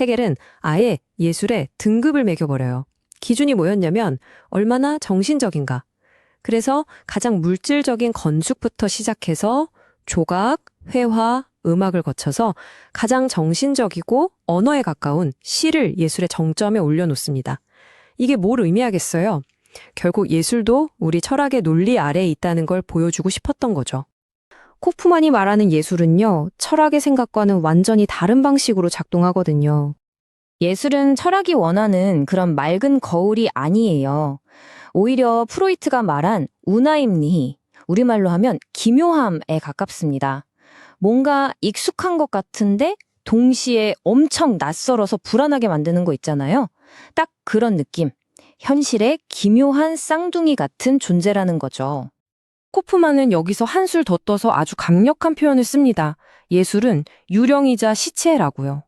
헤겔은 아예 예술에 등급을 매겨버려요. 기준이 뭐였냐면 얼마나 정신적인가. 그래서 가장 물질적인 건축부터 시작해서 조각, 회화, 음악을 거쳐서 가장 정신적이고 언어에 가까운 시를 예술의 정점에 올려놓습니다. 이게 뭘 의미하겠어요? 결국 예술도 우리 철학의 논리 아래에 있다는 걸 보여주고 싶었던 거죠. 코프만이 말하는 예술은요, 철학의 생각과는 완전히 다른 방식으로 작동하거든요. 예술은 철학이 원하는 그런 맑은 거울이 아니에요. 오히려 프로이트가 말한 우나임니히, 우리말로 하면 기묘함에 가깝습니다. 뭔가 익숙한 것 같은데 동시에 엄청 낯설어서 불안하게 만드는 거 있잖아요. 딱 그런 느낌. 현실의 기묘한 쌍둥이 같은 존재라는 거죠. 코프만은 여기서 한술 더 떠서 아주 강력한 표현을 씁니다. 예술은 유령이자 시체라고요.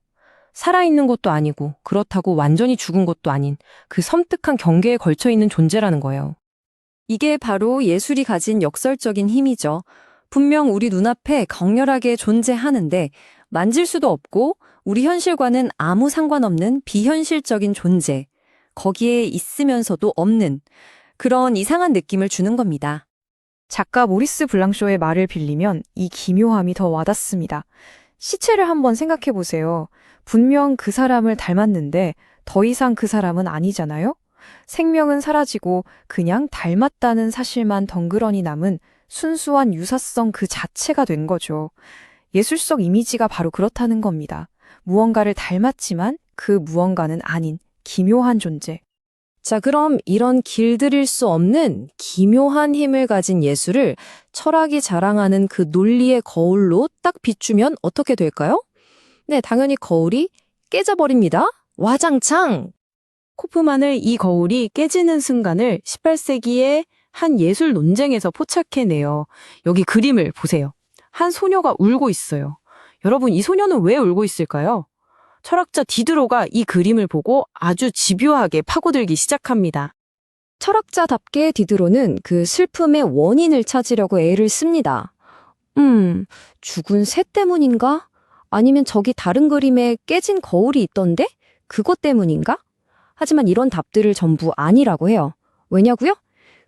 살아있는 것도 아니고 그렇다고 완전히 죽은 것도 아닌 그 섬뜩한 경계에 걸쳐있는 존재라는 거예요. 이게 바로 예술이 가진 역설적인 힘이죠. 분명 우리 눈앞에 강렬하게 존재하는데 만질 수도 없고 우리 현실과는 아무 상관없는 비현실적인 존재, 거기에 있으면서도 없는 그런 이상한 느낌을 주는 겁니다. 작가 모리스 블랑쇼의 말을 빌리면 이 기묘함이 더 와닿습니다. 시체를 한번 생각해 보세요. 분명 그 사람을 닮았는데 더 이상 그 사람은 아니잖아요? 생명은 사라지고 그냥 닮았다는 사실만 덩그러니 남은 순수한 유사성 그 자체가 된 거죠. 예술적 이미지가 바로 그렇다는 겁니다. 무언가를 닮았지만 그 무언가는 아닌 기묘한 존재. 자, 그럼 이런 길들일 수 없는 기묘한 힘을 가진 예술을 철학이 자랑하는 그 논리의 거울로 딱 비추면 어떻게 될까요? 네, 당연히 거울이 깨져버립니다. 와장창! 코프만을 이 거울이 깨지는 순간을 18세기의 한 예술 논쟁에서 포착해내요. 여기 그림을 보세요. 한 소녀가 울고 있어요. 여러분, 이 소녀는 왜 울고 있을까요? 철학자 디드로가 이 그림을 보고 아주 집요하게 파고들기 시작합니다. 철학자답게 디드로는 그 슬픔의 원인을 찾으려고 애를 씁니다. 죽은 새 때문인가? 아니면 저기 다른 그림에 깨진 거울이 있던데? 그것 때문인가? 하지만 이런 답들을 전부 아니라고 해요. 왜냐고요?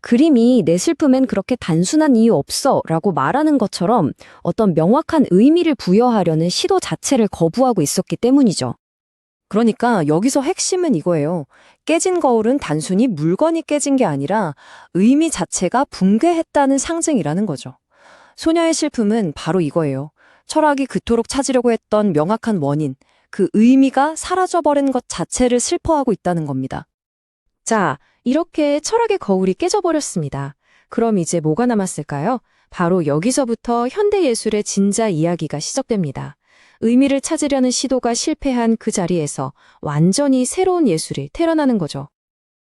그림이 내 슬픔엔 그렇게 단순한 이유 없어 라고 말하는 것처럼 어떤 명확한 의미를 부여하려는 시도 자체를 거부하고 있었기 때문이죠. 그러니까 여기서 핵심은 이거예요. 깨진 거울은 단순히 물건이 깨진 게 아니라 의미 자체가 붕괴했다는 상징이라는 거죠. 소녀의 슬픔은 바로 이거예요. 철학이 그토록 찾으려고 했던 명확한 원인, 그 의미가 사라져버린 것 자체를 슬퍼하고 있다는 겁니다. 자, 이렇게 철학의 거울이 깨져버렸습니다. 그럼 이제 뭐가 남았을까요? 바로 여기서부터 현대예술의 진짜 이야기가 시작됩니다. 의미를 찾으려는 시도가 실패한 그 자리에서 완전히 새로운 예술이 태어나는 거죠.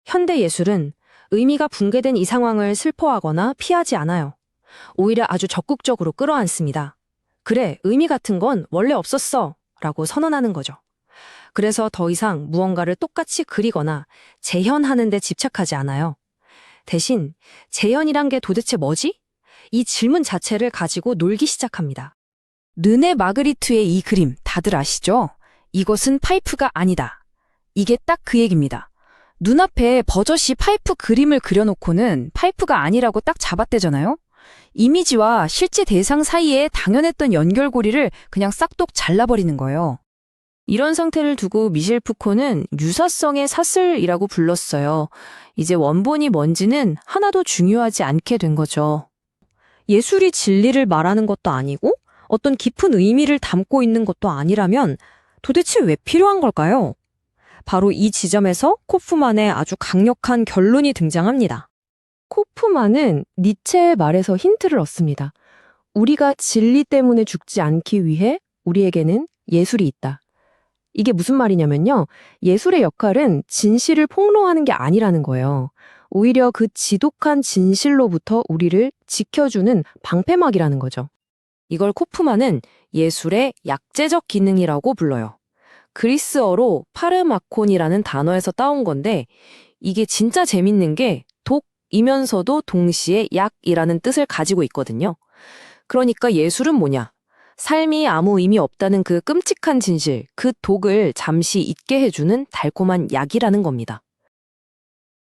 현대예술은 의미가 붕괴된 이 상황을 슬퍼하거나 피하지 않아요. 오히려 아주 적극적으로 끌어안습니다. 그래, 의미 같은 건 원래 없었어 라고 선언하는 거죠. 그래서 더 이상 무언가를 똑같이 그리거나 재현하는 데 집착하지 않아요. 대신 재현이란 게 도대체 뭐지? 이 질문 자체를 가지고 놀기 시작합니다. 르네 마그리트의 이 그림 다들 아시죠? 이것은 파이프가 아니다. 이게 딱 그 얘기입니다. 눈앞에 버젓이 파이프 그림을 그려놓고는 파이프가 아니라고 딱 잡아떼잖아요? 이미지와 실제 대상 사이에 당연했던 연결고리를 그냥 싹둑 잘라버리는 거예요. 이런 상태를 두고 미셸 푸코는 유사성의 사슬이라고 불렀어요. 이제 원본이 뭔지는 하나도 중요하지 않게 된 거죠. 예술이 진리를 말하는 것도 아니고 어떤 깊은 의미를 담고 있는 것도 아니라면 도대체 왜 필요한 걸까요? 바로 이 지점에서 코프만의 아주 강력한 결론이 등장합니다. 코프만은 니체의 말에서 힌트를 얻습니다. 우리가 진리 때문에 죽지 않기 위해 우리에게는 예술이 있다. 이게 무슨 말이냐면요. 예술의 역할은 진실을 폭로하는 게 아니라는 거예요. 오히려 그 지독한 진실로부터 우리를 지켜주는 방패막이라는 거죠. 이걸 코프만은 예술의 약재적 기능이라고 불러요. 그리스어로 파르마콘이라는 단어에서 따온 건데 이게 진짜 재밌는 게 독이면서도 동시에 약이라는 뜻을 가지고 있거든요. 그러니까 예술은 뭐냐? 삶이 아무 의미 없다는 그 끔찍한 진실, 그 독을 잠시 잊게 해주는 달콤한 약이라는 겁니다.